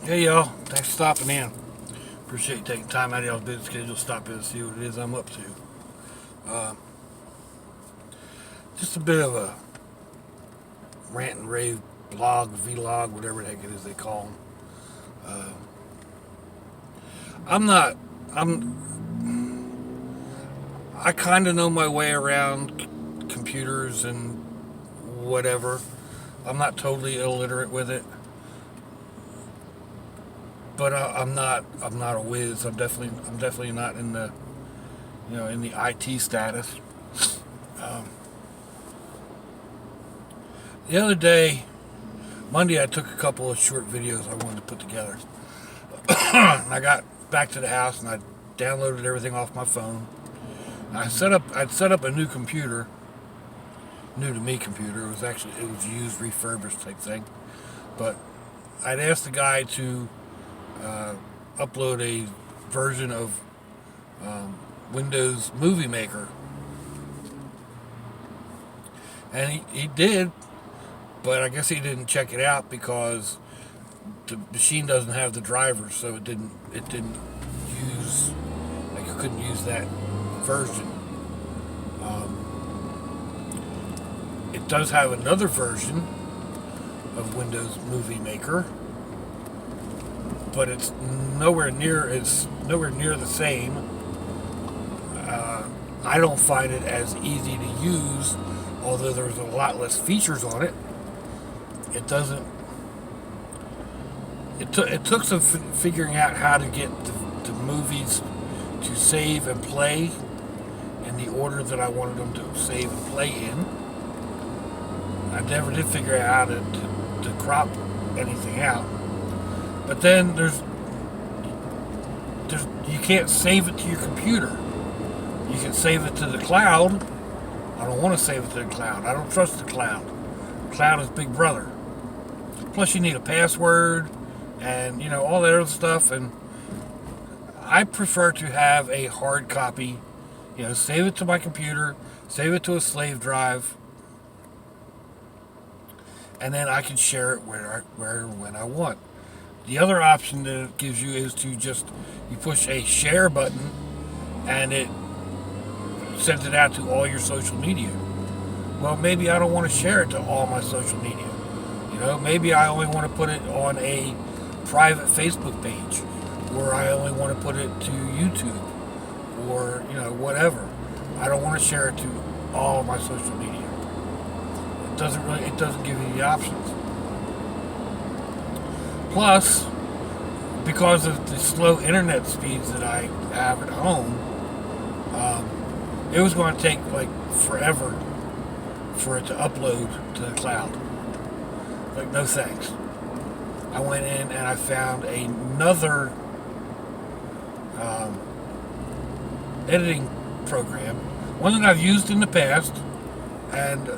Hey y'all, thanks for stopping in. Appreciate you taking time out of y'all's busy schedule to stop in and see what it is I'm up to. Uh, just a bit of a rant and rave blog, vlog, whatever the heck it is they call them. Uh, I'm not, I kind of know my way around computers and whatever. I'm not totally illiterate with it, but I'm not a whiz. I'm definitely not in the, in the IT status. Um, the other day, Monday, I took a couple of short videos I wanted to put together. And I got back to the house and I downloaded everything off my phone. I'd set up a new computer, new to me computer. It was used, refurbished type thing. But I'd asked the guy to upload a version of Windows Movie Maker, and he did. But I guess he didn't check it out because the machine doesn't have the drivers, so it didn't use, like, you couldn't use that version. It does have another version of Windows Movie Maker, but it's nowhere near the same. I don't find it as easy to use, although there's a lot less features on it. It doesn't. It took some figuring out how to get the movies to save and play in the order that I wanted them to save and play in. I never did figure out how to crop anything out. But then there's you can't save it to your computer. You can save it to the cloud. I don't want to save it to the cloud. I don't trust the cloud. The cloud is Big Brother. Plus, you need a password and all that other stuff. And I prefer to have a hard copy. Save it to my computer, save it to a slave drive, and then I can share it where when I want. The other option that it gives you is to you push a share button, and it sends it out to all your social media. Well, maybe I don't want to share it to all my social media. Maybe I only want to put it on a private Facebook page, or I only want to put it to YouTube, or whatever. I don't want to share it to all of my social media. It doesn't give you the options. Plus, because of the slow internet speeds that I have at home, it was going to take like forever for it to upload to the cloud. Like, no thanks. I went in and I found another editing program, one that I've used in the past, and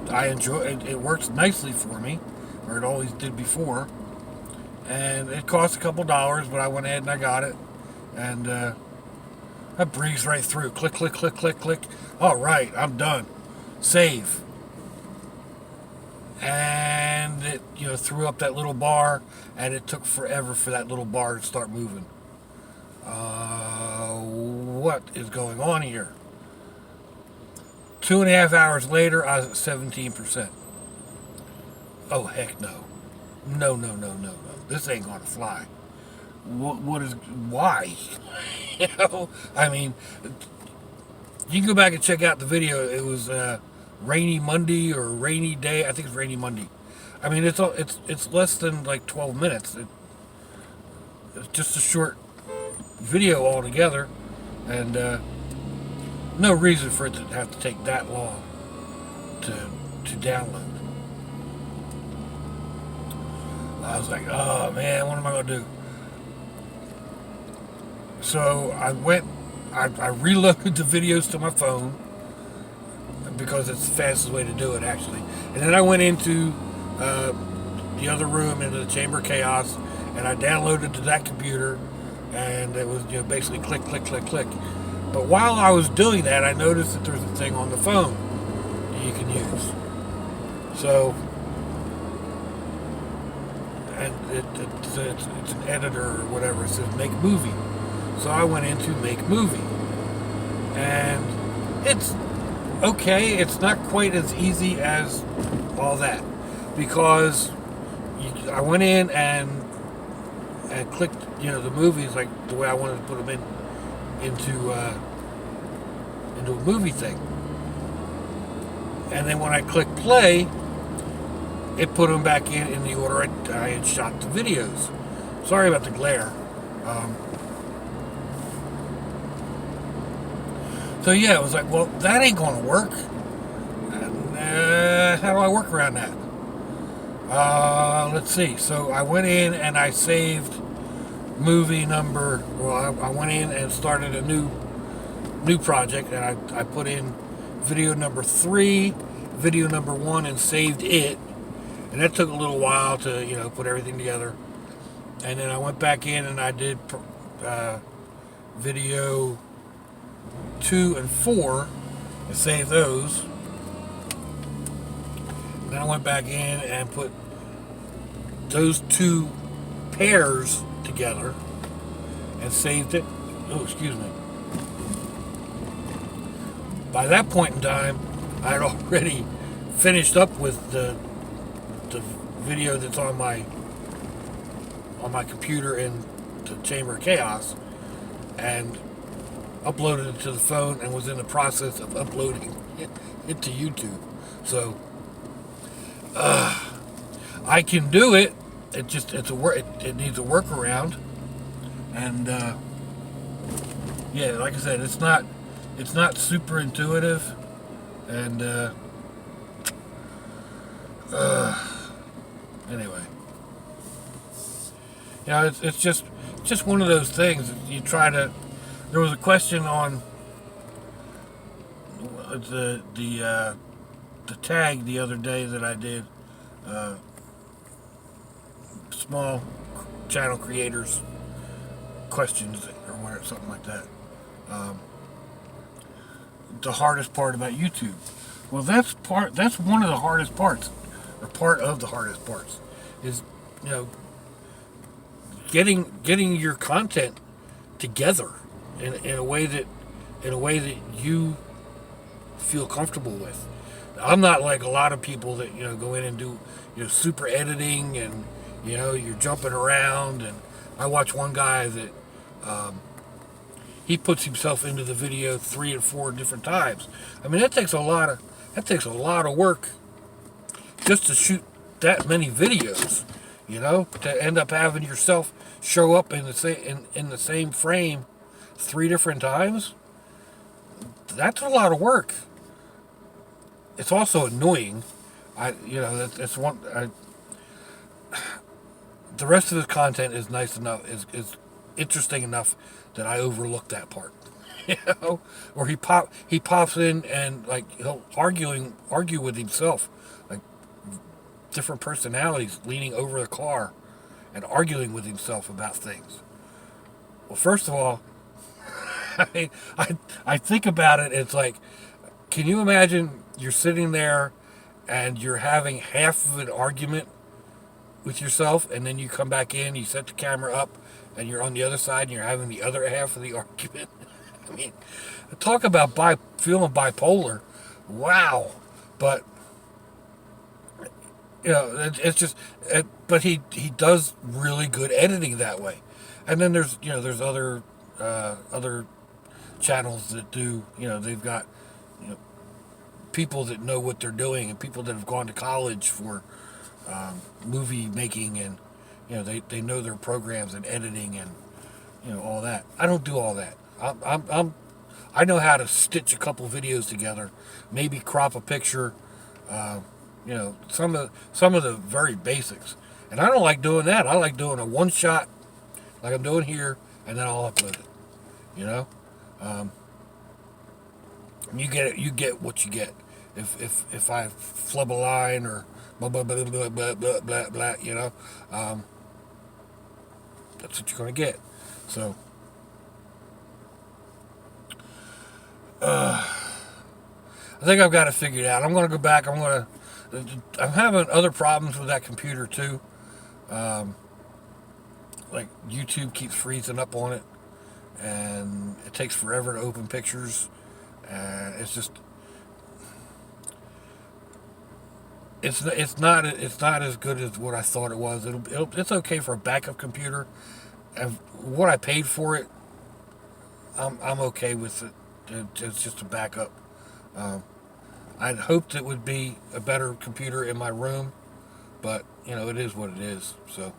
I enjoy it. It works nicely for me, or it always did before. And it cost a couple dollars, but I went ahead and I got it, and I breezed right through. Click, click, click, click, click. All right, I'm done. Save. And it threw up that little bar, and it took forever for that little bar to start moving. What is going on here? 2.5 hours later, I was at 17%. Oh, heck no. No. This ain't gonna fly. Why? I mean, you can go back and check out the video. It was rainy Monday or rainy day. I think it's rainy Monday. I mean, it's less than like 12 minutes. It's just a short video altogether, and no reason for it to have to take that long to download. I was like, oh man, what am I gonna do? So I reloaded the videos to my phone because it's the fastest way to do it, actually. And then I went into the other room, into the Chamber of Chaos, and I downloaded to that computer, and it was basically click, click, click, click. But while I was doing that, I noticed that there's a thing on the phone that you can use. So and it's an editor or whatever. It says make movie. So I went into make movie, and it's okay. It's not quite as easy as all that, because I went in and clicked, the movies like the way I wanted to put them into a movie thing. And then when I clicked play, it put them back in the order I had shot the videos. Sorry about the glare. So yeah, it was like, well, that ain't going to work. And, how do I work around that? Let's see. So I went in and I saved movie number. Well, I went in and started a new project, and I put in video number 3, video number 1, and saved it. And that took a little while to put everything together. And then I went back in and I did video 2 and 4 and saved those. And then I went back in and put those 2 pairs together and saved it. Oh, excuse me. By that point in time, I had already finished up with the video that's on my computer in the Chamber of Chaos, and uploaded it to the phone, and was in the process of uploading it to YouTube. So I can do it. It needs a workaround, and yeah, like I said, it's not super intuitive, and anyway, it's just one of those things. You try to. There was a question on the tag the other day that I did. Small channel creators questions or whatever, something like that. The hardest part about YouTube. Well, that's one of the hardest parts, or part of the hardest parts, is getting your content together in a way that you feel comfortable with. I'm not like a lot of people that go in and do super editing, and you're jumping around. And I watch one guy that he puts himself into the video 3 and 4 different times. I mean, that takes a lot of work just to shoot that many videos. To end up having yourself show up in the same frame 3 different times. That's a lot of work. It's also annoying. That's one. The rest of his content is nice enough, is interesting enough that I overlook that part. Or he pops in and like he'll argue with himself, like different personalities leaning over the car and arguing with himself about things. Well, first of all, I think about it. It's like, can you imagine you're sitting there and you're having half of an argument with yourself, and then you come back in, you set the camera up, and you're on the other side and you're having the other half of the argument? I mean, talk about feeling bipolar. Wow. But it's just, but he does really good editing that way. And then there's other channels that do, they've got people that know what they're doing, and people that have gone to college for movie making, and they know their programs and editing and all that. I don't do all that. I know how to stitch a couple videos together, maybe crop a picture, some of the very basics. And I don't like doing that. I like doing a one shot, like I'm doing here, and then I'll upload it. You get what you get. If I flub a line or blah blah blah blah blah blah blah, blah, that's what you're gonna get. So I think I've got it figured out. I'm gonna go back. I'm having other problems with that computer too. Like YouTube keeps freezing up on it, and it takes forever to open pictures. And it's just it's not as good as what I thought it was. It's okay for a backup computer, and what I paid for it, I'm okay with it. It's just a backup. Um, I'd hoped it would be a better computer in my room, but it is what it is. So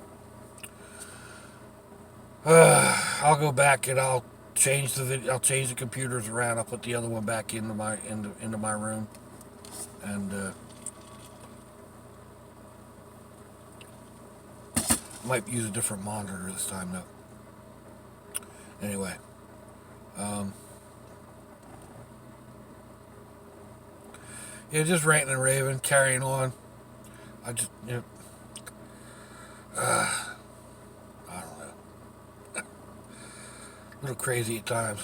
I'll go back and I'll change I'll change the computers around. I'll put the other one back into my room, and might use a different monitor this time though. Anyway, um, yeah, just ranting and raving, carrying on. I just I don't know, a little crazy at times.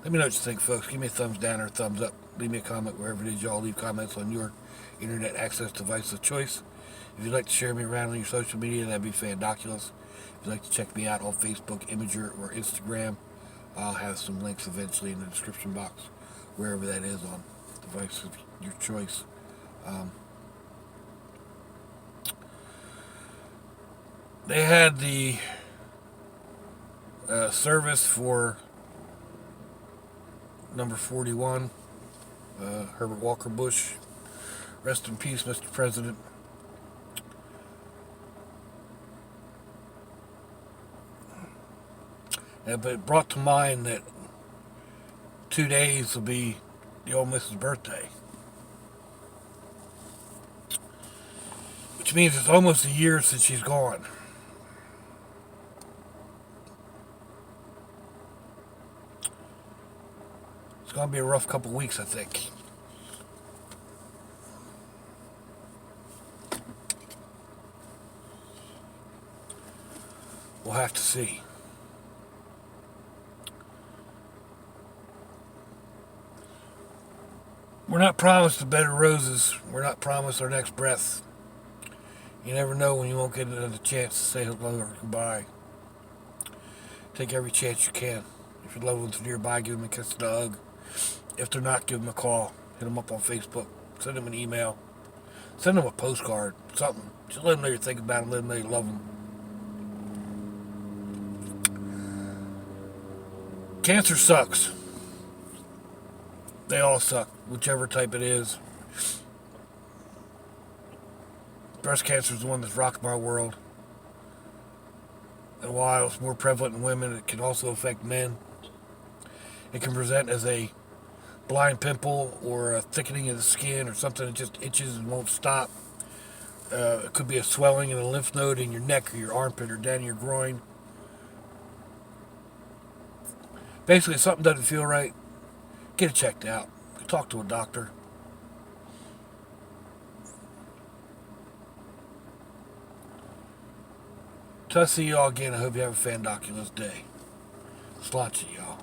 Let me know what you think, folks. Give me a thumbs down or a thumbs up. Leave me a comment wherever it is y'all leave comments on your internet access device of choice. If you'd like to share me around on your social media, that'd be fandoculous. If you'd like to check me out on Facebook, Imager, or Instagram, I'll have some links eventually in the description box, wherever that is on device of your choice. Um, they had the service for number 41, Herbert Walker Bush. Rest in peace, Mr. President. But it brought to mind that 2 days will be the old Mrs. birthday. Which means it's almost a year since she's gone. It's going to be a rough couple weeks, I think. We'll have to see. We're not promised a bed of roses. We're not promised our next breath. You never know when you won't get another chance to say hello or goodbye. Take every chance you can. If your loved ones are nearby, give them a kiss and a hug. If they're not, give them a call. Hit them up on Facebook. Send them an email. Send them a postcard. Something. Just let them know you're thinking about them. Let them know you love them. Cancer sucks. They all suck, whichever type it is. Breast cancer is the one that's rocked my world. And while it's more prevalent in women, it can also affect men. It can present as a blind pimple or a thickening of the skin or something that just itches and won't stop. It could be a swelling in a lymph node in your neck or your armpit or down your groin. Basically, if something doesn't feel right, get it checked out. Talk to a doctor. Till I see y'all again, I hope you have a fandoculous day. Slots of y'all.